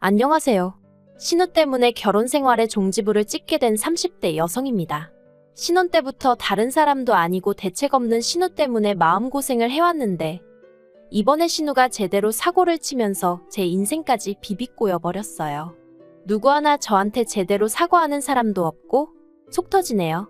안녕하세요. 신우 때문에 결혼 생활에 종지부를 찍게 된 30대 여성입니다. 신혼 때부터 다른 사람도 아니고 대책 없는 신우 때문에 마음고생을 해왔는데 이번에 신우가 제대로 사고를 치면서 제 인생까지 비비꼬여 버렸어요. 누구 하나 저한테 제대로 사과하는 사람도 없고 속 터지네요.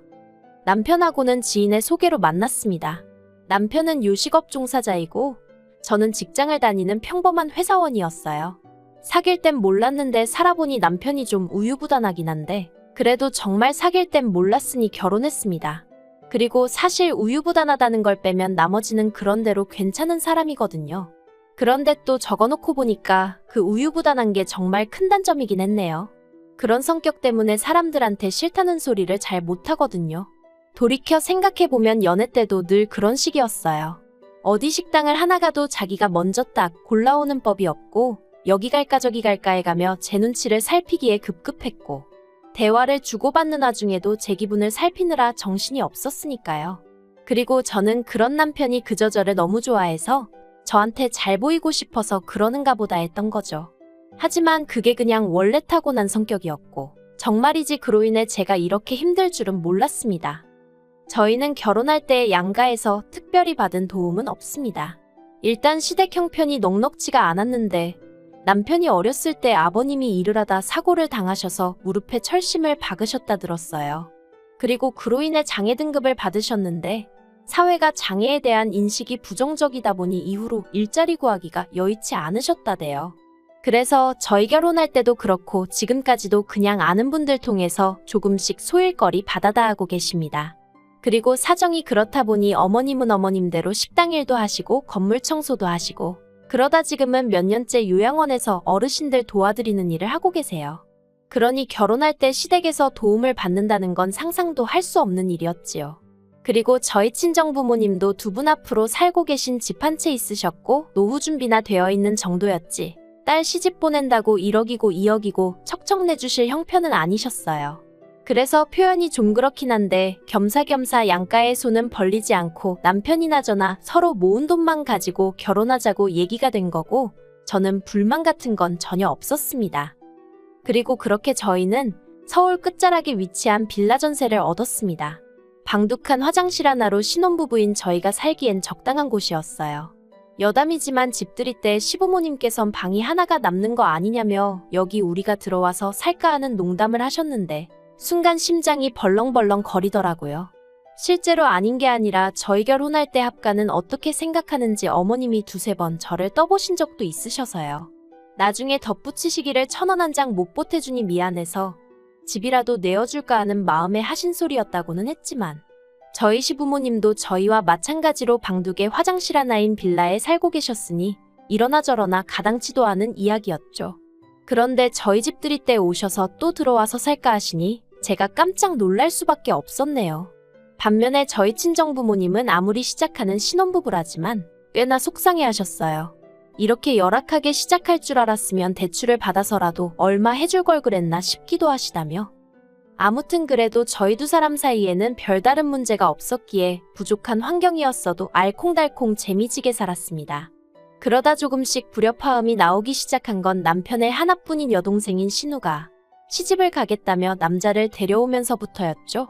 남편하고는 지인의 소개로 만났습니다. 남편은 요식업 종사자이고 저는 직장을 다니는 평범한 회사원이었어요. 사귈 땐 몰랐는데 살아보니 남편이 좀 우유부단하긴 한데 그래도 정말 사귈 땐 몰랐으니 결혼했습니다. 그리고 사실 우유부단하다는 걸 빼면 나머지는 그런대로 괜찮은 사람이거든요. 그런데 또 적어놓고 보니까 그 우유부단한 게 정말 큰 단점이긴 했네요. 그런 성격 때문에 사람들한테 싫다는 소리를 잘 못하거든요. 돌이켜 생각해보면 연애 때도 늘 그런 식이었어요. 어디 식당을 하나 가도 자기가 먼저 딱 골라오는 법이 없고 여기 갈까 저기 갈까 해가며 제 눈치를 살피기에 급급했고 대화를 주고받는 와중에도 제 기분을 살피느라 정신이 없었으니까요. 그리고 저는 그런 남편이 그저 저를 너무 좋아해서 저한테 잘 보이고 싶어서 그러는가 보다 했던 거죠. 하지만 그게 그냥 원래 타고난 성격이었고 정말이지 그로 인해 제가 이렇게 힘들 줄은 몰랐습니다. 저희는 결혼할 때 양가에서 특별히 받은 도움은 없습니다. 일단 시댁 형편이 넉넉지가 않았는데 남편이 어렸을 때 아버님이 일을 하다 사고를 당하셔서 무릎에 철심을 박으셨다 들었어요. 그리고 그로 인해 장애 등급을 받으셨는데 사회가 장애에 대한 인식이 부정적이다 보니 이후로 일자리 구하기가 여의치 않으셨다대요. 그래서 저희 결혼할 때도 그렇고 지금까지도 그냥 아는 분들 통해서 조금씩 소일거리 받아다 하고 계십니다. 그리고 사정이 그렇다 보니 어머님은 어머님대로 식당 일도 하시고 건물 청소도 하시고 그러다 지금은 몇 년째 요양원에서 어르신들 도와드리는 일을 하고 계세요. 그러니 결혼할 때 시댁에서 도움을 받는다는 건 상상도 할 수 없는 일이었지요. 그리고 저희 친정부모님도 두 분 앞으로 살고 계신 집 한 채 있으셨고 노후 준비나 되어 있는 정도였지 딸 시집 보낸다고 1억이고 2억이고 척척 내주실 형편은 아니셨어요. 그래서 표현이 좀 그렇긴 한데 겸사겸사 양가의 손은 벌리지 않고 남편이나 저나 서로 모은 돈만 가지고 결혼하자고 얘기가 된 거고 저는 불만 같은 건 전혀 없었습니다. 그리고 그렇게 저희는 서울 끝자락에 위치한 빌라 전세를 얻었습니다. 방둑한 화장실 하나로 신혼부부인 저희가 살기엔 적당한 곳이었어요. 여담이지만 집들이 때 시부모님께선 방이 하나가 남는 거 아니냐며 여기 우리가 들어와서 살까 하는 농담을 하셨는데 순간 심장이 벌렁벌렁 거리더라고요. 실제로 아닌 게 아니라 저희 결혼할 때 합가는 어떻게 생각하는지 어머님이 두세 번 저를 떠보신 적도 있으셔서요. 나중에 덧붙이시기를 1,000원 한 장 못 보태주니 미안해서 집이라도 내어줄까 하는 마음에 하신 소리였다고는 했지만 저희 시부모님도 저희와 마찬가지로 방둑에 화장실 하나인 빌라에 살고 계셨으니 이러나 저러나 가당치도 않은 이야기였죠. 그런데 저희 집들이 때 오셔서 또 들어와서 살까 하시니 제가 깜짝 놀랄 수밖에 없었네요. 반면에 저희 친정부모님은 아무리 시작하는 신혼부부라지만 꽤나 속상해하셨어요. 이렇게 열악하게 시작할 줄 알았으면 대출을 받아서라도 얼마 해줄 걸 그랬나 싶기도 하시다며. 아무튼 그래도 저희 두 사람 사이에는 별다른 문제가 없었기에 부족한 환경이었어도 알콩달콩 재미지게 살았습니다. 그러다 조금씩 불협화음이 나오기 시작한 건 남편의 하나뿐인 여동생인 신우가 시집을 가겠다며 남자를 데려오면서부터였죠.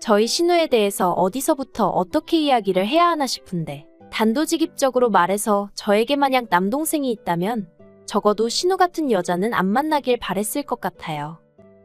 저희 신우에 대해서 어디서부터 어떻게 이야기를 해야 하나 싶은데 단도직입적으로 말해서 저에게 만약 남동생이 있다면 적어도 신우 같은 여자는 안 만나길 바랬을 것 같아요.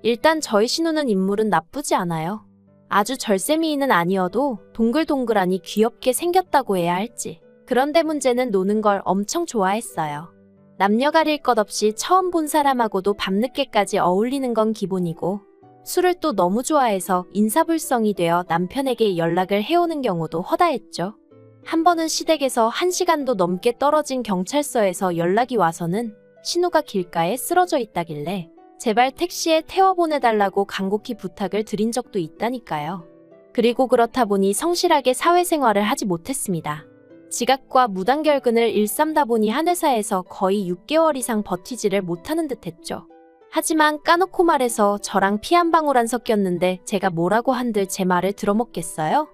일단 저희 신우는 인물은 나쁘지 않아요. 아주 절세미인은 아니어도 동글동글하니 귀엽게 생겼다고 해야 할지. 그런데 문제는 노는 걸 엄청 좋아했어요. 남녀 가릴 것 없이 처음 본 사람하고도 밤늦게까지 어울리는 건 기본이고 술을 또 너무 좋아해서 인사불성이 되어 남편에게 연락을 해오는 경우도 허다했죠. 한 번은 시댁에서 1시간도 넘게 떨어진 경찰서에서 연락이 와서는 신우가 길가에 쓰러져 있다길래 제발 택시에 태워보내달라고 간곡히 부탁을 드린 적도 있다니까요. 그리고 그렇다 보니 성실하게 사회생활을 하지 못했습니다. 지각과 무단결근을 일삼다 보니 한 회사에서 거의 6개월 이상 버티지를 못하는 듯 했죠. 하지만 까놓고 말해서 저랑 피 한 방울 안 섞였는데 제가 뭐라고 한들 제 말을 들어먹겠어요?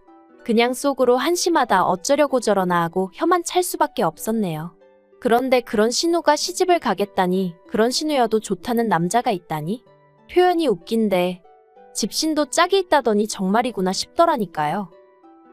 그냥 속으로 한심하다 어쩌려고 저러나 하고 혀만 찰 수밖에 없었네요. 그런데 그런 신우가 시집을 가겠다니, 그런 신우여도 좋다는 남자가 있다니? 표현이 웃긴데 집신도 짝이 있다더니 정말이구나 싶더라니까요.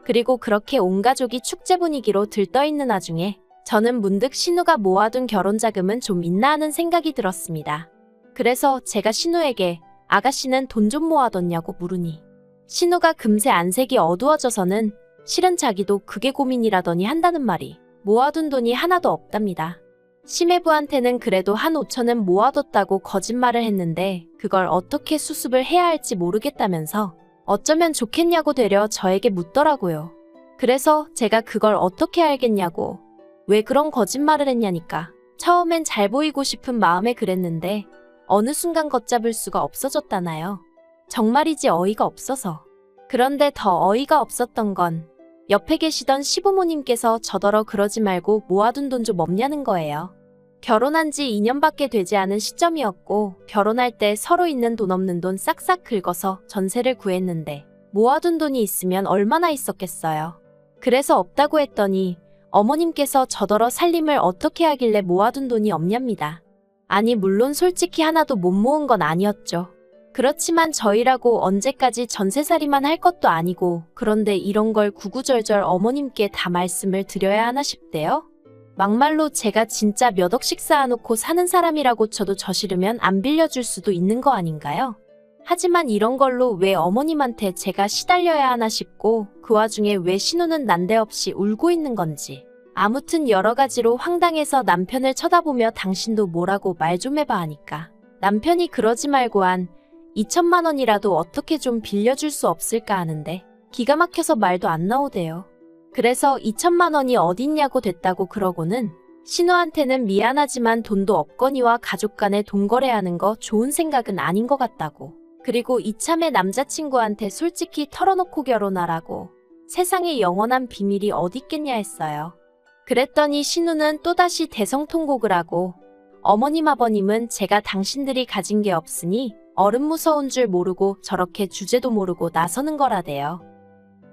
그리고 그렇게 온 가족이 축제 분위기로 들떠있는 와중에 저는 문득 신우가 모아둔 결혼 자금은 좀 있나 하는 생각이 들었습니다. 그래서 제가 신우에게 아가씨는 돈 좀 모아뒀냐고 물으니 신우가 금세 안색이 어두워져서는 실은 자기도 그게 고민이라더니 한다는 말이 모아둔 돈이 하나도 없답니다. 심해부한테는 그래도 한 5천은 모아뒀다고 거짓말을 했는데 그걸 어떻게 수습을 해야 할지 모르겠다면서 어쩌면 좋겠냐고 되려 저에게 묻더라고요. 그래서 제가 그걸 어떻게 알겠냐고 왜 그런 거짓말을 했냐니까 처음엔 잘 보이고 싶은 마음에 그랬는데 어느 순간 걷잡을 수가 없어졌다나요. 정말이지 어이가 없어서. 그런데 더 어이가 없었던 건 옆에 계시던 시부모님께서 저더러 그러지 말고 모아둔 돈 좀 없냐는 거예요. 결혼한 지 2년밖에 되지 않은 시점이었고 결혼할 때 서로 있는 돈 없는 돈 싹싹 긁어서 전세를 구했는데 모아둔 돈이 있으면 얼마나 있었겠어요. 그래서 없다고 했더니 어머님께서 저더러 살림을 어떻게 하길래 모아둔 돈이 없냐입니다. 아니 물론 솔직히 하나도 못 모은 건 아니었죠. 그렇지만 저희라고 언제까지 전세살이만 할 것도 아니고 그런데 이런 걸 구구절절 어머님께 다 말씀을 드려야 하나 싶대요. 막말로 제가 진짜 몇 억씩 쌓아놓고 사는 사람이라고 쳐도 저 싫으면 안 빌려줄 수도 있는 거 아닌가요? 하지만 이런 걸로 왜 어머님한테 제가 시달려야 하나 싶고 그 와중에 왜 신우는 난데없이 울고 있는 건지. 아무튼 여러 가지로 황당해서 남편을 쳐다보며 당신도 뭐라고 말 좀 해봐 하니까 남편이 그러지 말고 한 2천만 원이라도 어떻게 좀 빌려줄 수 없을까 하는데 기가 막혀서 말도 안 나오대요. 그래서 2천만 원이 어딨냐고 됐다고 그러고는 신우한테는 미안하지만 돈도 없거니와 가족 간에 돈 거래하는 거 좋은 생각은 아닌 것 같다고. 그리고 이참에 남자친구한테 솔직히 털어놓고 결혼하라고. 세상에 영원한 비밀이 어딨겠냐 했어요. 그랬더니 신우는 또다시 대성통곡을 하고 어머님 아버님은 제가 당신들이 가진 게 없으니 어른 무서운 줄 모르고 저렇게 주제도 모르고 나서는 거라대요.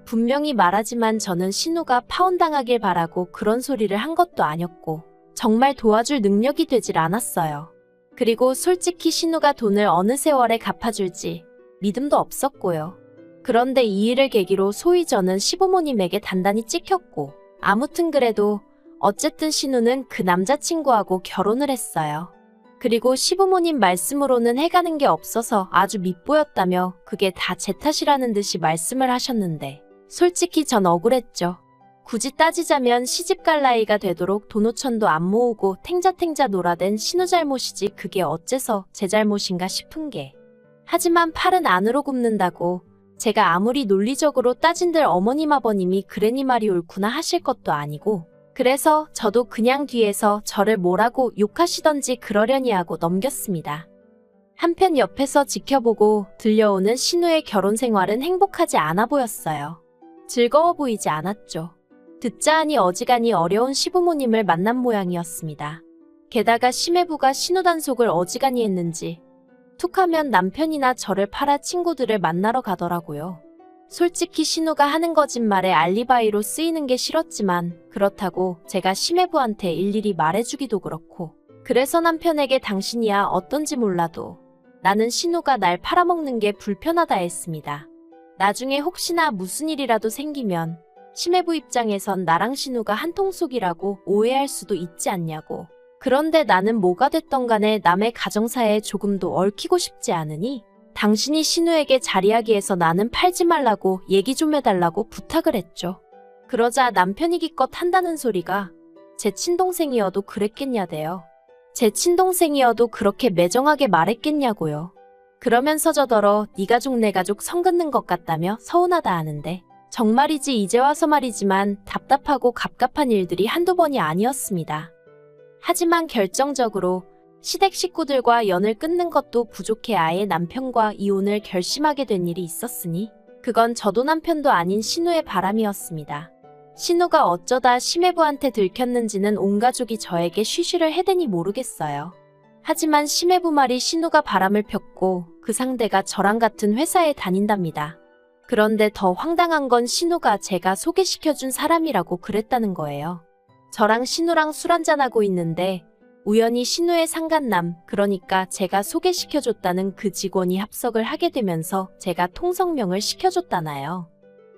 분명히 말하지만 저는 신우가 파혼당하길 바라고 그런 소리를 한 것도 아니었고 정말 도와줄 능력이 되질 않았어요. 그리고 솔직히 신우가 돈을 어느 세월에 갚아줄지 믿음도 없었고요. 그런데 이 일을 계기로 소위 저는 시부모님에게 단단히 찍혔고 아무튼 그래도 어쨌든 신우는 그 남자친구하고 결혼을 했어요. 그리고 시부모님 말씀으로는 해가는 게 없어서 아주 밉보였다며 그게 다 제 탓이라는 듯이 말씀을 하셨는데 솔직히 전 억울했죠. 굳이 따지자면 시집갈 나이가 되도록 돈 5천도 안 모으고 탱자탱자 놀아댄 신우 잘못이지 그게 어째서 제 잘못인가 싶은 게. 하지만 팔은 안으로 굽는다고 제가 아무리 논리적으로 따진들 어머님 아버님이 그래니 말이 옳구나 하실 것도 아니고 그래서 저도 그냥 뒤에서 저를 뭐라고 욕하시던지 그러려니 하고 넘겼습니다. 한편 옆에서 지켜보고 들려오는 신우의 결혼 생활은 행복하지 않아 보였어요. 즐거워 보이지 않았죠. 듣자 하니 어지간히 어려운 시부모님을 만난 모양이었습니다. 게다가 심해부가 신우 단속을 어지간히 했는지 툭하면 남편이나 저를 팔아 친구들을 만나러 가더라고요. 솔직히 신우가 하는 거짓말에 알리바이로 쓰이는 게 싫었지만 그렇다고 제가 심해부한테 일일이 말해주기도 그렇고 그래서 남편에게 당신이야 어떤지 몰라도 나는 신우가 날 팔아먹는 게 불편하다 했습니다. 나중에 혹시나 무슨 일이라도 생기면 심해부 입장에선 나랑 신우가 한통속이라고 오해할 수도 있지 않냐고. 그런데 나는 뭐가 됐던 간에 남의 가정사에 조금도 얽히고 싶지 않으니 당신이 신우에게 자리하기에서 나는 팔지 말라고 얘기 좀 해달라고 부탁을 했죠. 그러자 남편이 기껏 한다는 소리가 제 친동생이어도 그랬겠냐대요. 제 친동생이어도 그렇게 매정하게 말했겠냐고요. 그러면서 저더러 네 가족 내 가족 선 긋는 것 같다며 서운하다 하는데 정말이지 이제 와서 말이지만 답답하고 갑갑한 일들이 한두 번이 아니었습니다. 하지만 결정적으로 시댁 식구들과 연을 끊는 것도 부족해 아예 남편과 이혼을 결심하게 된 일이 있었으니 그건 저도 남편도 아닌 신우의 바람이었습니다. 신우가 어쩌다 심해부한테 들켰는지는 온 가족이 저에게 쉬쉬를 해대니 모르겠어요. 하지만 심해부 말이 신우가 바람을 폈고 그 상대가 저랑 같은 회사에 다닌답니다. 그런데 더 황당한 건 신우가 제가 소개시켜준 사람이라고 그랬다는 거예요. 저랑 신우랑 술 한잔하고 있는데 우연히 신우의 상간남, 그러니까 제가 소개시켜줬다는 그 직원이 합석을 하게 되면서 제가 통성명을 시켜줬다나요.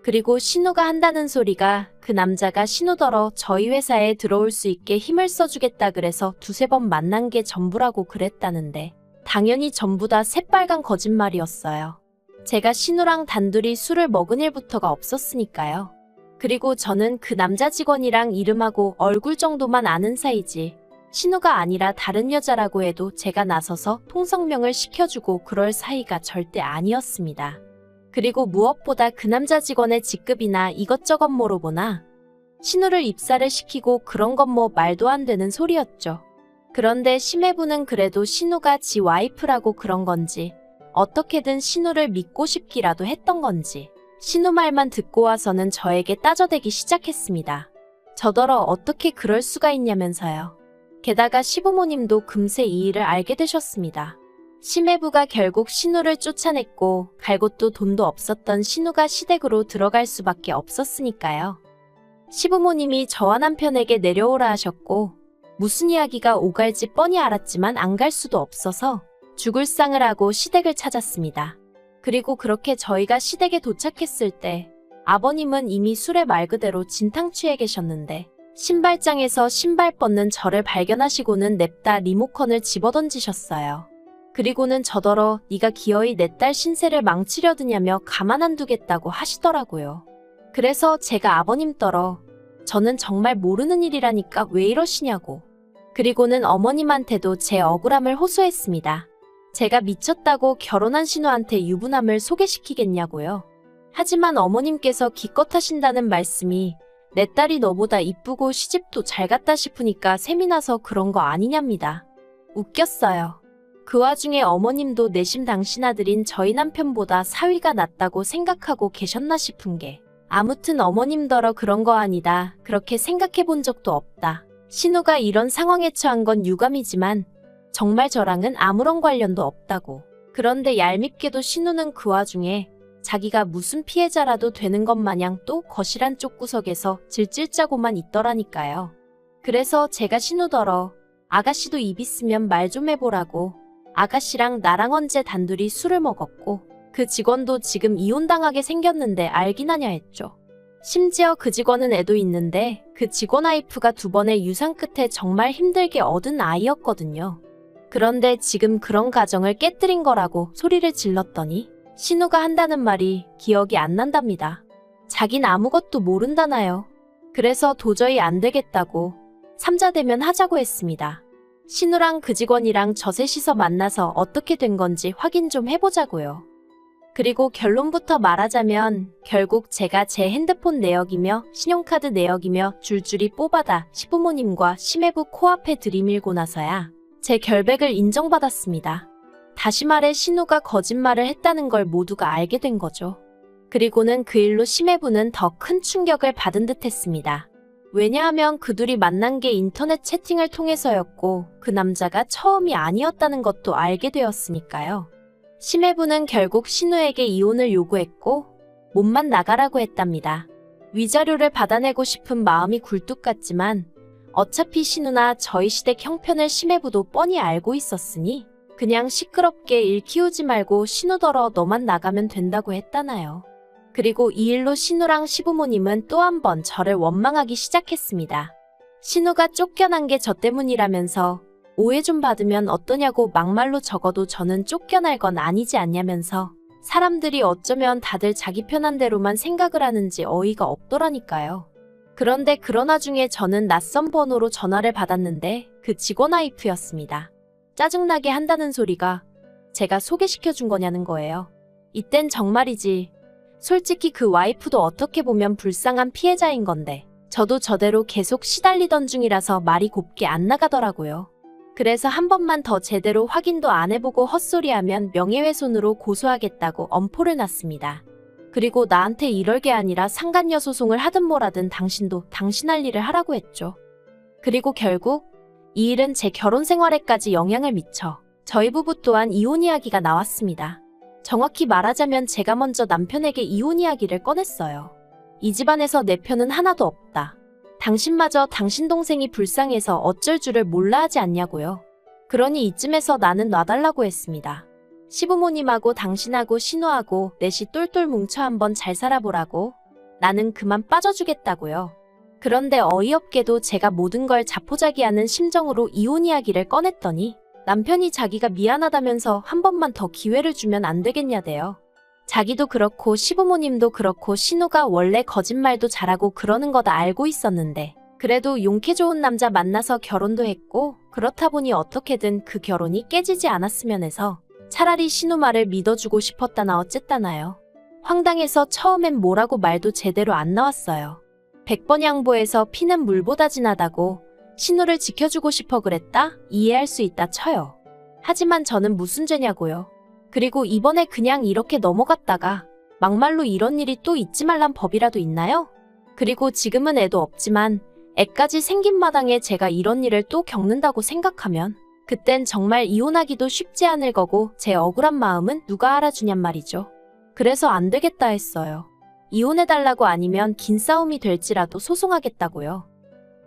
그리고 신우가 한다는 소리가 그 남자가 신우더러 저희 회사에 들어올 수 있게 힘을 써주겠다 그래서 두세 번 만난 게 전부라고 그랬다는데 당연히 전부 다 새빨간 거짓말이었어요. 제가 신우랑 단둘이 술을 먹은 일부터가 없었으니까요. 그리고 저는 그 남자 직원이랑 이름하고 얼굴 정도만 아는 사이지 신우가 아니라 다른 여자라고 해도 제가 나서서 통성명을 시켜주고 그럴 사이가 절대 아니었습니다. 그리고 무엇보다 그 남자 직원의 직급이나 이것저것 물어보나 신우를 입사를 시키고 그런 건 뭐 말도 안 되는 소리였죠. 그런데 심해부는 그래도 신우가 지 와이프라고 그런 건지 어떻게든 신우를 믿고 싶기라도 했던 건지 신우 말만 듣고 와서는 저에게 따져대기 시작했습니다. 저더러 어떻게 그럴 수가 있냐면서요. 게다가 시부모님도 금세 이 일을 알게 되셨습니다. 심해부가 결국 신우를 쫓아냈고 갈 곳도 돈도 없었던 신우가 시댁으로 들어갈 수밖에 없었으니까요. 시부모님이 저와 남편에게 내려오라 하셨고 무슨 이야기가 오갈지 뻔히 알았지만 안 갈 수도 없어서 죽을 상을 하고 시댁을 찾았습니다. 그리고 그렇게 저희가 시댁에 도착했을 때 아버님은 이미 술에 말 그대로 진탕 취해 계셨는데 신발장에서 신발 뻗는 저를 발견하시고는 냅다 리모컨을 집어던지셨어요. 그리고는 저더러 네가 기어이 내 딸 신세를 망치려 드냐며 가만 안 두겠다고 하시더라고요. 그래서 제가 아버님 떨어 저는 정말 모르는 일이라니까 왜 이러시냐고. 그리고는 어머님한테도 제 억울함을 호소했습니다. 제가 미쳤다고 결혼한 신우한테 유부남을 소개시키겠냐고요. 하지만 어머님께서 기껏 하신다는 말씀이 내 딸이 너보다 이쁘고 시집도 잘 갔다 싶으니까 셈이 나서 그런 거 아니냐입니다. 웃겼어요. 그 와중에 어머님도 내심 당신 아들인 저희 남편보다 사위가 낫다고 생각하고 계셨나 싶은 게 아무튼 어머님더러 그런 거 아니다. 그렇게 생각해 본 적도 없다. 신우가 이런 상황에 처한 건 유감이지만 정말 저랑은 아무런 관련도 없다고. 그런데 얄밉게도 신우는 그 와중에 자기가 무슨 피해자라도 되는 것 마냥 또 거실 쪽 구석에서 질질 짜고만 있더라니까요. 그래서 제가 신우더러 아가씨도 입 있으면 말 좀 해보라고. 아가씨랑 나랑 언제 단둘이 술을 먹었고 그 직원도 지금 이혼당하게 생겼는데 알긴 하냐 했죠. 심지어 그 직원은 애도 있는데 그 직원 와이프가 2번의 유산 끝에 정말 힘들게 얻은 아이였거든요. 그런데 지금 그런 가정을 깨뜨린 거라고 소리를 질렀더니 신우가 한다는 말이 기억이 안 난답니다. 자긴 아무것도 모른다나요. 그래서 도저히 안 되겠다고 3자 대면 하자고 했습니다. 신우랑 그 직원이랑 저 셋이서 만나서 어떻게 된 건지 확인 좀 해보자고요. 그리고 결론부터 말하자면 결국 제가 제 핸드폰 내역이며 신용카드 내역이며 줄줄이 뽑아다 시부모님과 심해부 코앞에 들이밀고 나서야 제 결백을 인정받았습니다. 다시 말해 신우가 거짓말을 했다는 걸 모두가 알게 된 거죠. 그리고는 그 일로 심해부는 더 큰 충격을 받은 듯 했습니다. 왜냐하면 그 둘이 만난 게 인터넷 채팅을 통해서였고 그 남자가 처음이 아니었다는 것도 알게 되었으니까요. 심해부는 결국 신우에게 이혼을 요구했고 몸만 나가라고 했답니다. 위자료를 받아내고 싶은 마음이 굴뚝 같지만 어차피 신우나 저희 시댁 형편을 심해부도 뻔히 알고 있었으니 그냥 시끄럽게 일 키우지 말고 신우더러 너만 나가면 된다고 했다나요. 그리고 이 일로 신우랑 시부모님은 또 한 번 저를 원망하기 시작했습니다. 신우가 쫓겨난 게 저 때문이라면서 오해 좀 받으면 어떠냐고 막말로 적어도 저는 쫓겨날 건 아니지 않냐면서 사람들이 어쩌면 다들 자기 편한 대로만 생각을 하는지 어이가 없더라니까요. 그런데 그런 와중에 저는 낯선 번호로 전화를 받았는데 그 직원 와이프였습니다. 짜증나게 한다는 소리가 제가 소개시켜준 거냐는 거예요. 이땐 정말이지. 솔직히 그 와이프도 어떻게 보면 불쌍한 피해자인 건데 저도 저대로 계속 시달리던 중이라서 말이 곱게 안 나가더라고요. 그래서 한 번만 더 제대로 확인도 안 해보고 헛소리하면 명예훼손으로 고소하겠다고 엄포를 놨습니다. 그리고 나한테 이럴 게 아니라 상간녀 소송을 하든 뭐라든 당신도 당신 할 일을 하라고 했죠. 그리고 결국 이 일은 제 결혼 생활에까지 영향을 미쳐 저희 부부 또한 이혼 이야기가 나왔습니다. 정확히 말하자면 제가 먼저 남편에게 이혼 이야기를 꺼냈어요. 이 집안에서 내 편은 하나도 없다. 당신마저 당신 동생이 불쌍해서 어쩔 줄을 몰라 하지 않냐고요. 그러니 이쯤에서 나는 놔달라고 했습니다. 시부모님하고 당신하고 신우하고 넷이 똘똘 뭉쳐 한번 잘 살아보라고. 나는 그만 빠져주겠다고요. 그런데 어이없게도 제가 모든 걸 자포자기하는 심정으로 이혼 이야기를 꺼냈더니 남편이 자기가 미안하다면서 한 번만 더 기회를 주면 안 되겠냐대요. 자기도 그렇고 시부모님도 그렇고 신우가 원래 거짓말도 잘하고 그러는 거 다 알고 있었는데 그래도 용케 좋은 남자 만나서 결혼도 했고 그렇다 보니 어떻게든 그 결혼이 깨지지 않았으면 해서 차라리 신우 말을 믿어주고 싶었다나 어쨌다나요. 황당해서 처음엔 뭐라고 말도 제대로 안 나왔어요. 100번 양보해서 피는 물보다 진하다고 신우를 지켜주고 싶어 그랬다? 이해할 수 있다 쳐요. 하지만 저는 무슨 죄냐고요. 그리고 이번에 그냥 이렇게 넘어갔다가 막말로 이런 일이 또 있지 말란 법이라도 있나요? 그리고 지금은 애도 없지만 애까지 생긴 마당에 제가 이런 일을 또 겪는다고 생각하면 그땐 정말 이혼하기도 쉽지 않을 거고 제 억울한 마음은 누가 알아주냔 말이죠. 그래서 안 되겠다 했어요. 이혼해달라고 아니면 긴 싸움이 될지라도 소송하겠다고요.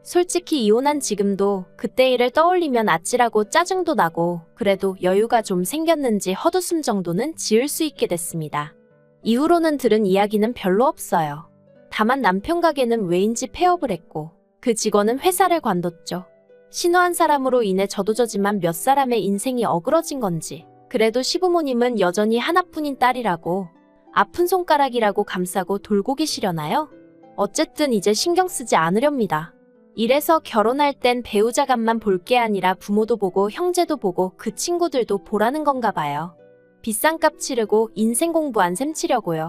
솔직히 이혼한 지금도 그때 일을 떠올리면 아찔하고 짜증도 나고 그래도 여유가 좀 생겼는지 헛웃음 정도는 지을 수 있게 됐습니다. 이후로는 들은 이야기는 별로 없어요. 다만 남편 가게는 왜인지 폐업을 했고 그 직원은 회사를 관뒀죠. 신우한 사람으로 인해 저도 저지만 몇 사람의 인생이 어그러진 건지 그래도 시부모님은 여전히 하나뿐인 딸이라고 아픈 손가락이라고 감싸고 돌고 계시려나요? 어쨌든 이제 신경 쓰지 않으렵니다. 이래서 결혼할 땐 배우자간만 볼 게 아니라 부모도 보고 형제도 보고 그 친구들도 보라는 건가 봐요. 비싼 값 치르고 인생 공부한 셈 치려고요.